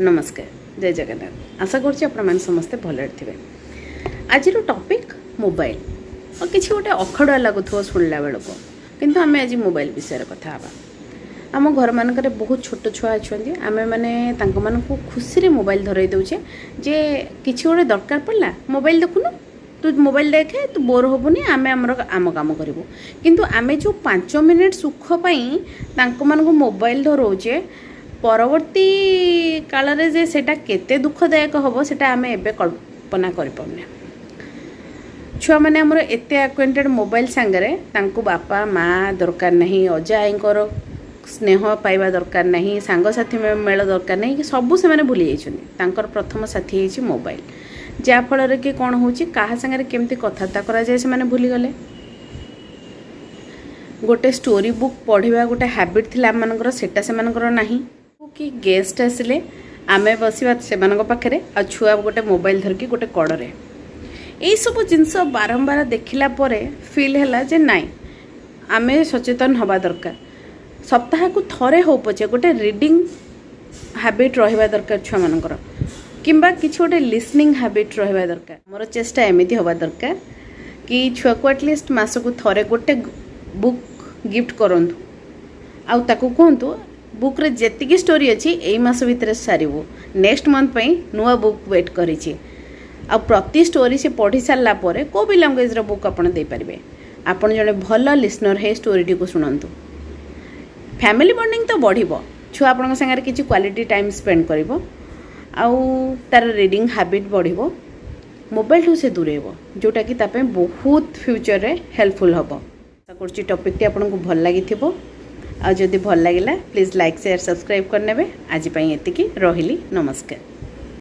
नमस्कार जय जगन्नाथ आशा करें समस्ते भले थे। आज टॉपिक मोबाइल और किसी गोटे अखड़ुआ लगुव शुणला बेलू किंतु आम आज मोबाइल विषय कथा आम घर मानक बहुत छोट छुआ अच्छा आम मैंने खुशी मोबाइल धरई दौचे जे किसी गोटे दरकार पड़ा मोबाइल देखुनु तू मोबाइल देखे तू बोर हेबुनी आम आम काम करूँ किंतु आम जो 5 मिनिट सुख मोबाइल धरोचे परवर्ती काल जे सेटा केते दुखदायक हम सेटा आम एबे कल्पना करें। छुआ मैंने आमर एते एक्वेंटेड मोबाइल सांगरे तांको बापा माँ दरकार नहीं अजा आईकर स्नेह पाइबा दरकार नहीं सांगसाथी मेल दरकार नहीं कि सबू से भूली जाइछन्ति प्रथम साथी है मोबाइल जहाँफल कि कौन हो क्या सागर केमती कथबार्ता करा जाए से भूली गले। गोटे स्टोरी बुक पढ़ा गोटे हैबिट थिला आमनकर सेटा से नहीं कि गेस्ट आसिले आमे बसवा से पाखे आ छुआ गोटे मोबाइल धरकी गोटे कड़े यही सब जिनस बारंबार देखला फिल है जे नाई आमे सचेतन हवा दरकार सप्ताह को थरे हो पचे गोटे रीडिंग हैबिट रहिबा दरकार छुआ मानकर किंबा किसी गोटे लिसनिंग हैबिट रहिबा दरकार। मोर चेष्टा एमिति हवा दरकार कि छुआ को एटलिस्ट मास को थरे गोटे बुक गिफ्ट करंतु आउ ताकू कहतु बुक रे जेतिकी स्टोरी अच्छी यही मास भितर सारू नेक्स्ट मंथ पई नुआ बुक वेट करिछि आ प्रति स्टोरी से पढ़ी सारा पर को भी लैंग्वेज रो बुक आपन दे पारिबे। आपन जने भल लिसनर है स्टोरी को शुणंतु फैमिली बॉन्डिंग तो बढ़िबो छुआ आपन संगे किछि क्वालिटी टाइम स्पेंड करिवो आउ तार रीडिंग हैबिट बढ़िबो मोबाइल ठू से दूरेबो जोटा कि तापे बहुत फ्यूचर रे हेल्पफुल हबो। आशा करछि टॉपिक टी आपन को भल लागि थिबो आ जदि भल लागिला प्लीज लाइक शेयर सब्सक्राइब करनेबे। आज पई एतिकी रहिली नमस्कार।